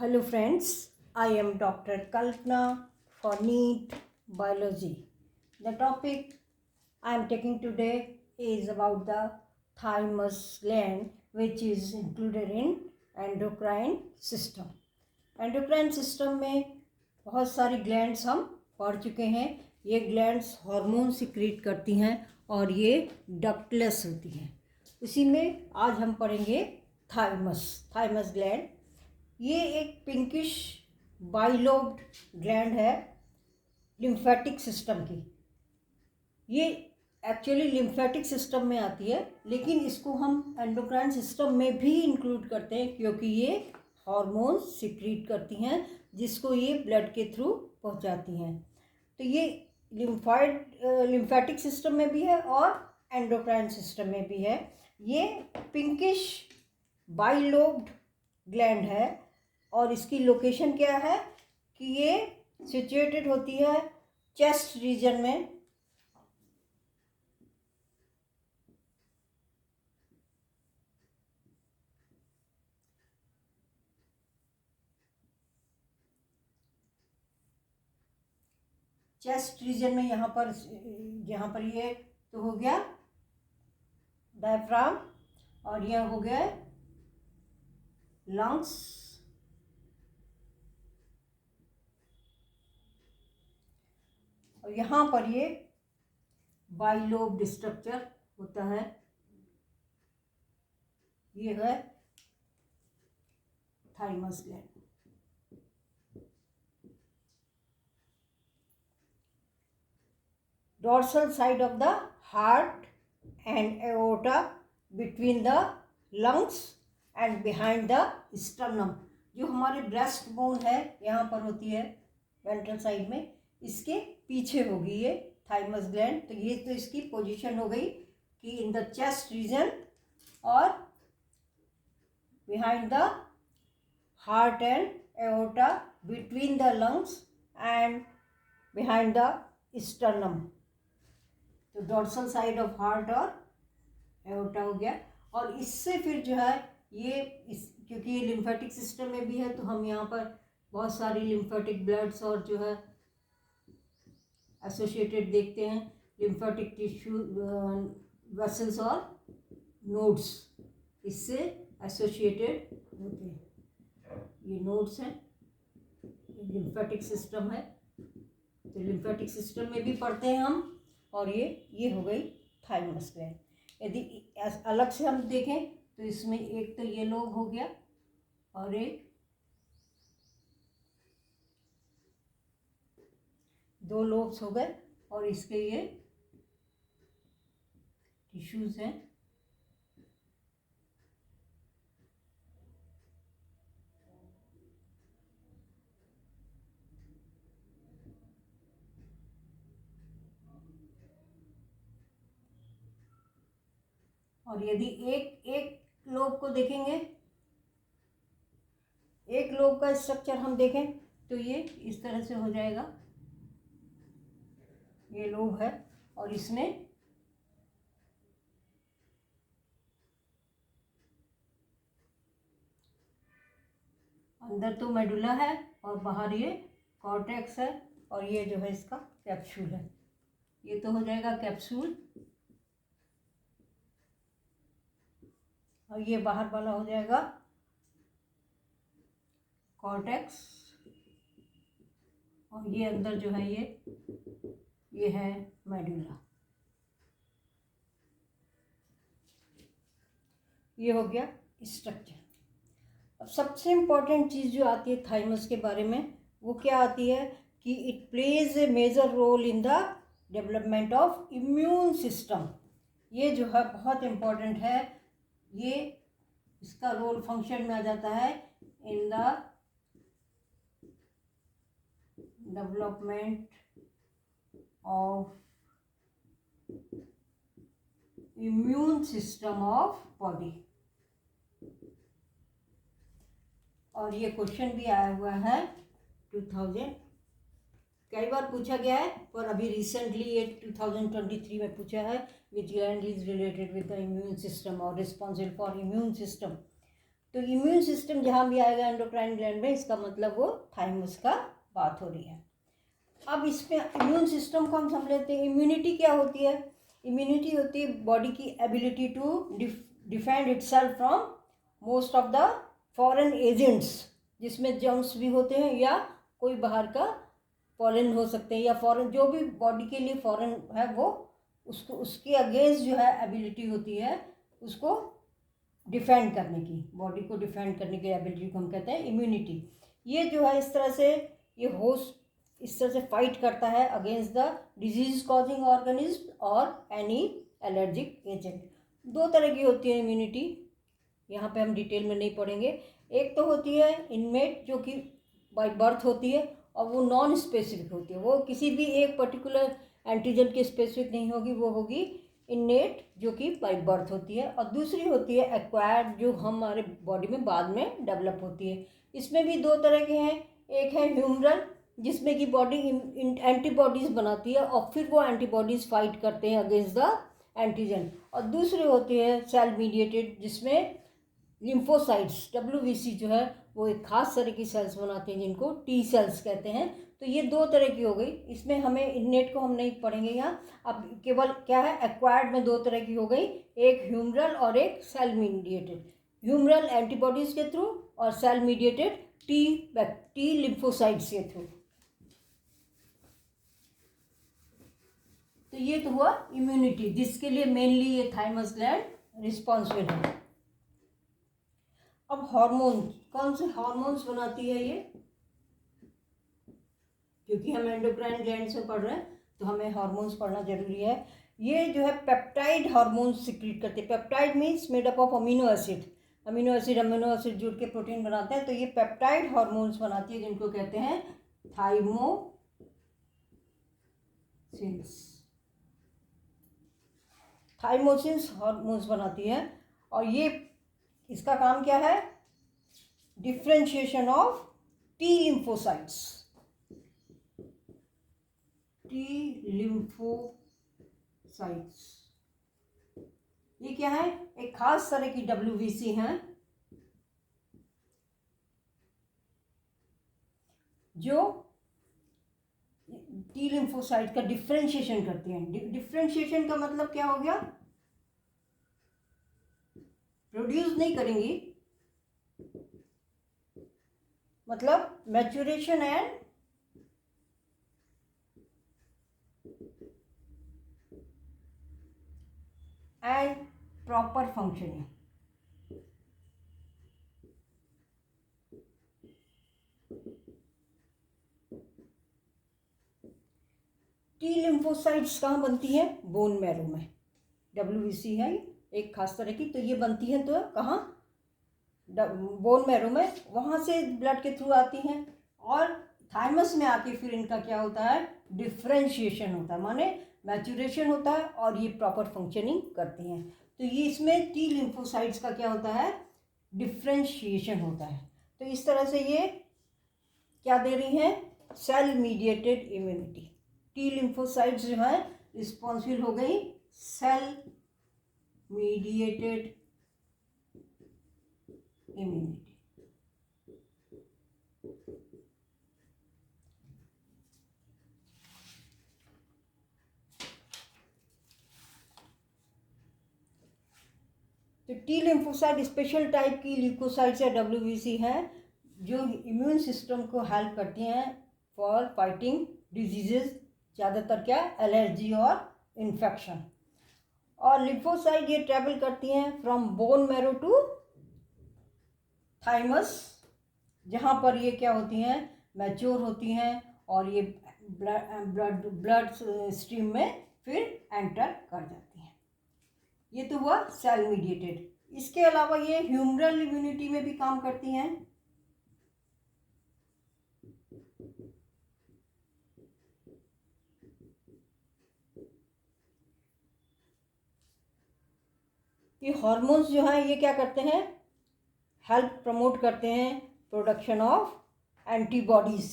Hello friends, I am Dr. Kalpana for NEET Biology. The topic I am taking today is about the thymus gland, which is included in endocrine system. Endocrine system में बहुत सारी glands हम पढ़ चुके हैं. ये glands hormone secrete करती हैं और ये डक्टलेस होती हैं. इसी में आज हम पढ़ेंगे थाइमस ग्लैंड. ये एक पिंकिश बाइलोब्ड ग्लैंड है लिम्फेटिक सिस्टम की. ये एक्चुअली लिम्फेटिक सिस्टम में आती है, लेकिन इसको हम एंडोक्राइन सिस्टम में भी इंक्लूड करते हैं क्योंकि ये हार्मोन्स सिक्रीट करती हैं जिसको ये ब्लड के थ्रू पहुंचाती हैं. तो ये लिम्फेटिक सिस्टम में भी है और एंडोक्राइन सिस्टम में भी है. ये पिंकिश बाइलोब्ड ग्लैंड है और इसकी लोकेशन क्या है कि ये सिचुएटेड होती है चेस्ट रीजन में. चेस्ट रीजन में यहाँ पर ये तो हो गया डायफ्राम और यह हो गया लंग्स. और यहाँ पर ये बाइलोब्ड स्ट्रक्चर होता है. ये है thymus gland. Dorsal side of the heart and aorta between the lungs and behind the sternum. जो हमारे ब्रेस्ट बोन है यहाँ पर होती है वेंट्रल साइड में, इसके पीछे होगी ये थाइमस ग्लैंड. तो ये तो इसकी पोजीशन हो गई कि इन द चेस्ट रीजन और behind the heart and aorta between the lungs and behind the sternum. तो डोर्सल साइड ऑफ हार्ट और एओर्टा हो गया. और इससे फिर जो है क्योंकि ये लिम्फेटिक सिस्टम में भी है तो हम यहाँ पर बहुत सारी लिम्फेटिक ब्लड्स और जो है एसोसिएटेड देखते हैं. लिम्फेटिक टिश्यू वेसल्स और नोड्स इससे एसोसिएटेड होते हैं. ये नोड्स हैं, लिम्फेटिक सिस्टम है. तो लिम्फेटिक सिस्टम में भी पढ़ते हैं हम. और ये हो गई थाइमस ग्लैंड. यदि अलग से हम देखें तो इसमें एक तो ये लोब हो गया और एक दो लोब्स हो गए और इसके ये टिश्यूज हैं. और यदि एक लोब को देखेंगे, एक लोब का स्ट्रक्चर हम देखें तो ये इस तरह से हो जाएगा. ये लोब है और इसमें अंदर तो मेडुला है और बाहर ये कॉर्टेक्स है और ये जो है इसका कैप्सूल है. ये तो हो जाएगा कैप्सूल और ये बाहर वाला हो जाएगा कॉर्टेक्स. और ये अंदर जो है ये है मेडुला. ये हो गया स्ट्रक्चर. अब सबसे इम्पोर्टेंट चीज़ जो आती है थाइमस के बारे में वो क्या आती है कि it plays a major role in the development of immune system. ये जो है बहुत इम्पोर्टेंट है. ये इसका रोल फंक्शन में आ जाता है इन the development of immune system of body. और ये क्वेश्चन भी आया हुआ है 2000 कई बार पूछा गया है, पर अभी रिसेंटली ये 2023 में पूछा है विच gland is related with the immune system और रिस्पॉन्सिबल फॉर इम्यून सिस्टम. तो इम्यून सिस्टम जहाँ भी आएगा एंडोक्राइन ग्लैंड में, इसका मतलब वो थाइमस का बात हो रही है। अब इसमें इम्यून सिस्टम को हम समझ लेते हैं। इम्यूनिटी क्या होती है? इम्यूनिटी होती है बॉडी की ability to defend itself from most of the foreign agents, जिसमें जर्म्स भी होते हैं या कोई बाहर का पॉलन हो सकते हैं, या फॉरेन जो भी बॉडी के लिए फॉरेन है वो उसको उसके अगेंस्ट जो है एबिलिटी होती है उसको डिफेंड करने की, बॉडी को डिफेंड करने की एबिलिटी को हम कहते हैं इम्यूनिटी। ये जो है इस तरह से ये होस्ट इस तरह से फाइट करता है against the disease causing organism और एनी एलर्जिक एजेंट। दो तरह की होती है इम्यूनिटी, यहाँ पे हम डिटेल में नहीं पढ़ेंगे। एक तो होती है इनमेट जो कि बाय बर्थ होती है, और वो नॉन स्पेसिफिक होती है, वो किसी भी एक पर्टिकुलर एंटीजन के स्पेसिफिक नहीं होगी, वो होगी इनेट जो कि बाय बर्थ होती है। और दूसरी होती है एक्वायर्ड जो हमारे बॉडी में बाद में डेवलप होती है। इसमें भी दो तरह के हैं, एक है ह्यूमरल जिसमें कि बॉडी एंटीबॉडीज़ बनाती है और फिर वो एंटीबॉडीज़ फाइट करते हैं अगेंस्ट द एंटीजन, और दूसरी होती है सेल मीडिएटेड जिसमें लिम्फोसाइट्स WBC जो है वो एक खास तरह की सेल्स बनाते हैं जिनको टी सेल्स कहते हैं। तो ये दो तरह की हो गई, इसमें हमें इनेट को हम नहीं पढ़ेंगे यहाँ। अब केवल क्या है, एक्वायर्ड में दो तरह की हो गई, एक ह्यूमरल और एक सेल मीडिएटेड। ह्यूमरल एंटीबॉडीज़ के थ्रू और सेल मीडिएटेड टी लिम्फोसाइट्स के थ्रू। तो ये तो हुआ इम्यूनिटी, जिसके लिए मेनली ये थाइमस ग्लैंड रिस्पॉन्सिबल है। अब हार्मोन, कौन से हार्मोन्स बनाती है ये? क्योंकि हम एंडोक्राइन ग्लैंड से पढ़ रहे हैं तो हमें हार्मोन्स पढ़ना जरूरी है। ये जो है पेप्टाइड हार्मोन्स सिक्रीट करते हैं। Peptide means made up of amino acid, amino acid जुड़ के प्रोटीन बनाते हैं। तो ये पेप्टाइड हार्मोन्स बनाती है जिनको कहते हैं थाइमोसिन्स हार्मोन्स बनाती है। और ये इसका काम क्या है? Differentiation of T lymphocytes. T lymphocytes ये क्या है? एक खास तरह की WBC है जो टी लिम्फोसाइट का डिफ्रेंशिएशन करती हैं। डिफ्रेंशिएशन का मतलब क्या हो गया? प्रोड्यूस नहीं करेंगी, मतलब maturation and proper functioning. T lymphocytes कहाँ बनती है? बोन मैरो में। WBC है एक खास तरह की, तो ये बनती है तो कहाँ? बोन मैरो में, वहाँ से ब्लड के थ्रू आती हैं और थाइमस में आके फिर इनका क्या होता है? डिफ्रेंशिएशन होता है, माने मैच्योरेशन होता है और ये प्रॉपर फंक्शनिंग करती हैं। तो ये इसमें टी लिम्फोसाइट्स का क्या होता है? डिफ्रेंशिएशन होता है। तो इस तरह से ये क्या दे रही हैं? Cell mediated immunity. T lymphocytes जो है रिस्पॉन्सिबल हो गई सेल मीडिएटेड इम्यूनिटी। तो टी लिम्फोसाइट स्पेशल टाइप की ल्यूकोसाइट्स या WBC है जो इम्यून सिस्टम को हेल्प करती हैं फॉर फाइटिंग डिजीजेस, ज़्यादातर क्या? एलर्जी और इन्फेक्शन। और लिम्फोसाइट ये ट्रेवल करती हैं from bone marrow to thymus, जहाँ पर ये क्या होती हैं? मैच्योर होती हैं और ये ब्लड स्ट्रीम में फिर एंटर कर जाती हैं। ये तो हुआ सेल मीडिएटेड। इसके अलावा ये ह्यूमरल इम्यूनिटी में भी काम करती हैं। ये हार्मोन्स जो हैं ये क्या करते हैं? हेल्प प्रमोट करते हैं production of antibodies.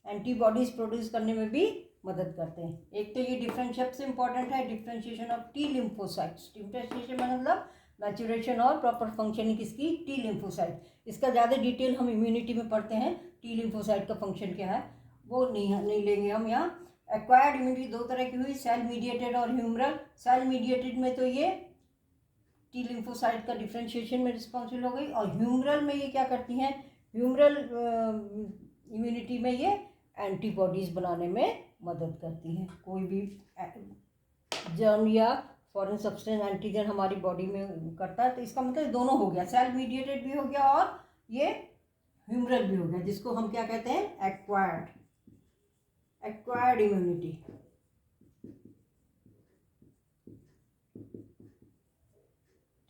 Antibodies produce करने में भी मदद करते हैं। एक तो ये डिफरेंट सबसे इंपॉर्टेंट है, differentiation of T lymphocytes. Differentiation मतलब मैचुरेशन और प्रॉपर फंक्शनिंग किसकी, टी लिम्फोसाइट। इसका ज़्यादा डिटेल हम इम्यूनिटी में पढ़ते हैं, टी लिम्फोसाइट का फंक्शन क्या है वो नहीं लेंगे हम यहाँ। एक्वायर्ड इम्यूनिटी दो तरह की हुई, सेल मीडिएटेड और ह्यूमरल। सेल मीडिएटेड में तो ये टी लिम्फोसाइट का डिफ्रेंशिएशन में रिस्पॉन्सिबल हो गई, और ह्यूमरल में ये क्या करती हैं, ह्यूमरल इम्यूनिटी में ये एंटीबॉडीज़ बनाने में मदद करती हैं। कोई भी जर्म या फॉरेन सब्सटेंस एंटीजन हमारी बॉडी में करता है, तो इसका मतलब दोनों हो गया, सेल मीडिएटेड भी हो गया और ये ह्यूमरल भी हो गया, जिसको हम क्या कहते हैं, एक्वायर्ड इम्यूनिटी।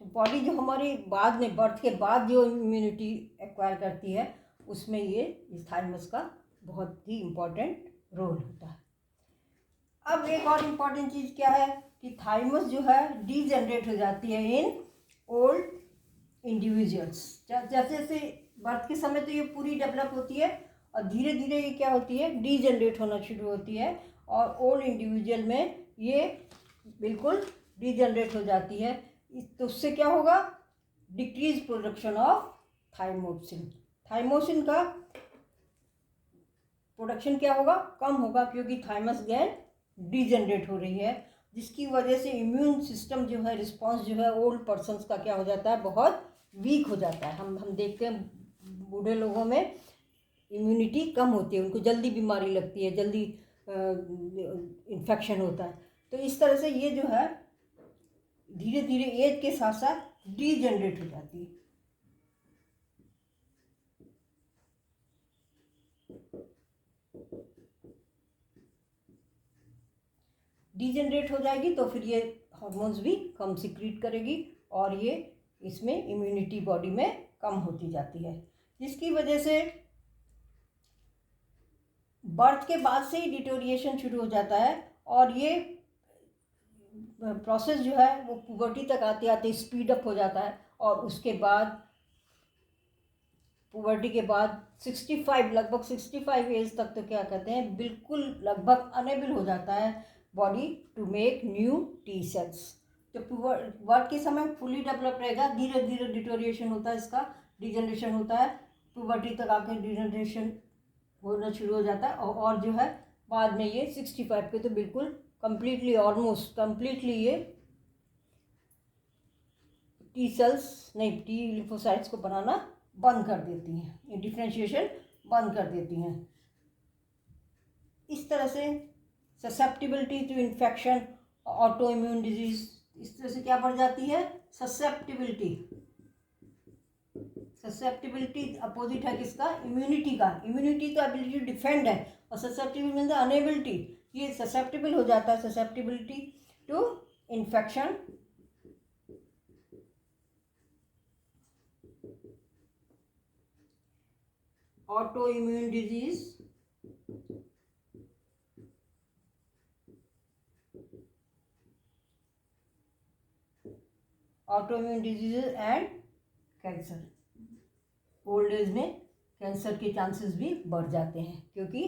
तो बॉडी जो हमारी बाद में बर्थ के बाद जो इम्यूनिटी एक्वायर करती है उसमें ये थाइमस का बहुत ही इम्पोर्टेंट रोल होता है। अब एक और इम्पॉर्टेंट चीज़ क्या है कि थाइमस जो है डीजनरेट हो जाती है इन ओल्ड इंडिविजुअल्स। जैसे जैसे बर्थ के समय तो ये पूरी डेवलप होती है और धीरे धीरे ये क्या होती है, डीजनरेट होना शुरू होती है, और ओल्ड इंडिविजुअल में ये बिल्कुल डीजनरेट हो जाती है। तो उससे क्या होगा, decrease production of thymosin. Thymosin का प्रोडक्शन क्या होगा, कम होगा, क्योंकि थाइमस ग्लैंड डीजनरेट हो रही है, जिसकी वजह से इम्यून सिस्टम जो है, रिस्पांस जो है ओल्ड पर्सन्स का क्या हो जाता है, बहुत वीक हो जाता है। हम देखते हैं बूढ़े लोगों में इम्यूनिटी कम होती है, उनको जल्दी बीमारी लगती है, जल्दी इन्फेक्शन होता है। तो इस तरह से ये जो है धीरे धीरे एज के साथ साथ डीजनरेट हो जाती है। डीजनरेट हो जाएगी तो फिर ये हार्मोन्स भी कम सिक्रीट करेगी और ये इसमें इम्यूनिटी बॉडी में कम होती जाती है, जिसकी वजह से बर्थ के बाद से ही डिटोरिएशन शुरू हो जाता है, और ये प्रोसेस जो है वो पुबर्टी तक आते आते स्पीड अप हो जाता है, और उसके बाद पुबर्टी के बाद 65 लगभग 65 एज तक तो क्या कहते हैं, बिल्कुल लगभग अनेबल हो जाता है body to make new T cells. तो बर्थ के समय फुली डेवलप रहेगा, धीरे धीरे डिटोरिएशन होता है, इसका डिजनरेशन होता है, पुबर्टी तक आकर डिजनरेशन होना शुरू हो जाता है, और जो है बाद में ये 65 पे तो बिल्कुल कम्प्लीटली, ऑलमोस्ट कम्प्लीटली ये टी सेल्स नहीं, टी लिम्फोसाइट्स को बनाना बंद कर देती हैं, ये डिफ्रेंशिएशन बंद कर देती हैं। इस तरह से susceptibility to infection, auto immune disease, इस तरह से क्या बढ़ जाती है, ससेप्टिबिलिटी। ससेप्टिबिलिटी अपोजिट है किसका, इम्यूनिटी का। इम्यूनिटी तो एबिलिटी टू डिफेंड है, और ससेप्टिबिलिटी मीन्स अनेबिलिटी, ये ससेप्टिबल हो जाता है, susceptibility to infection, auto immune disease, auto immune diseases and cancer. Old age में कैंसर के चांसेस भी बढ़ जाते हैं, क्योंकि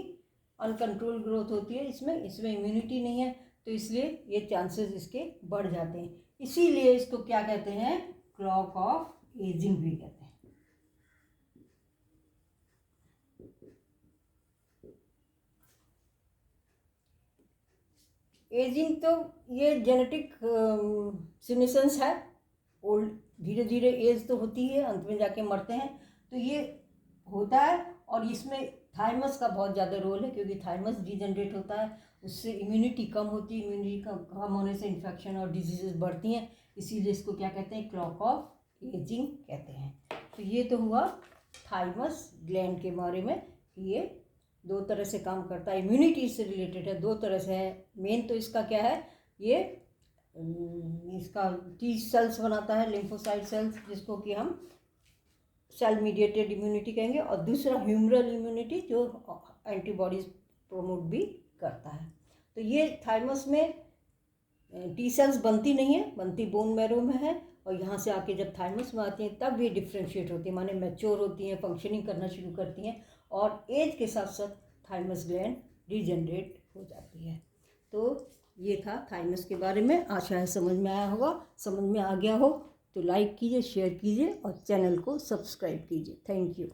अनकंट्रोल ग्रोथ होती है इसमें इम्यूनिटी नहीं है, तो इसलिए ये चांसेस इसके बढ़ जाते हैं। इसीलिए इसको क्या कहते हैं, क्लॉक ऑफ एजिंग भी कहते हैं। एजिंग तो ये जेनेटिक सिग्निफिकेंस है, ओल्ड धीरे धीरे एज तो होती है, अंत में जाके मरते हैं, तो ये होता है। और इसमें थाइमस का बहुत ज़्यादा रोल है, क्योंकि थाइमस डीजनरेट होता है, उससे इम्यूनिटी कम होती है, इम्यूनिटी कम होने से इन्फेक्शन और डिजीजेस बढ़ती हैं, इसीलिए इसको क्या कहते हैं, क्लॉक ऑफ एजिंग कहते हैं। तो ये तो हुआ थाइमस ग्लैंड के बारे में, कि ये दो तरह से काम करता है, इम्यूनिटी से रिलेटेड है, दो तरह से है। मेन तो इसका क्या है, ये इसका टी सेल्स बनाता है, लिम्फोसाइट सेल्स, जिसको कि हम सेल मीडिएटेड इम्यूनिटी कहेंगे, और दूसरा ह्यूमरल इम्यूनिटी जो एंटीबॉडीज प्रमोट भी करता है। तो ये थाइमस में टी सेल्स बनती नहीं है, बनती बोन मैरो में है, और यहाँ से आके जब थाइमस में आती हैं तब ये डिफ्रेंशिएट होती है, माने मैच्योर होती हैं, फंक्शनिंग करना शुरू करती हैं, और एज के साथ साथ थाइमस ग्लैंड डिजनरेट हो जाती है। तो ये था थाइमस के बारे में, आशा है समझ में आया होगा, समझ में आ गया हो। तो लाइक कीजिए, शेयर कीजिए और चैनल को सब्सक्राइब कीजिए। Thank you.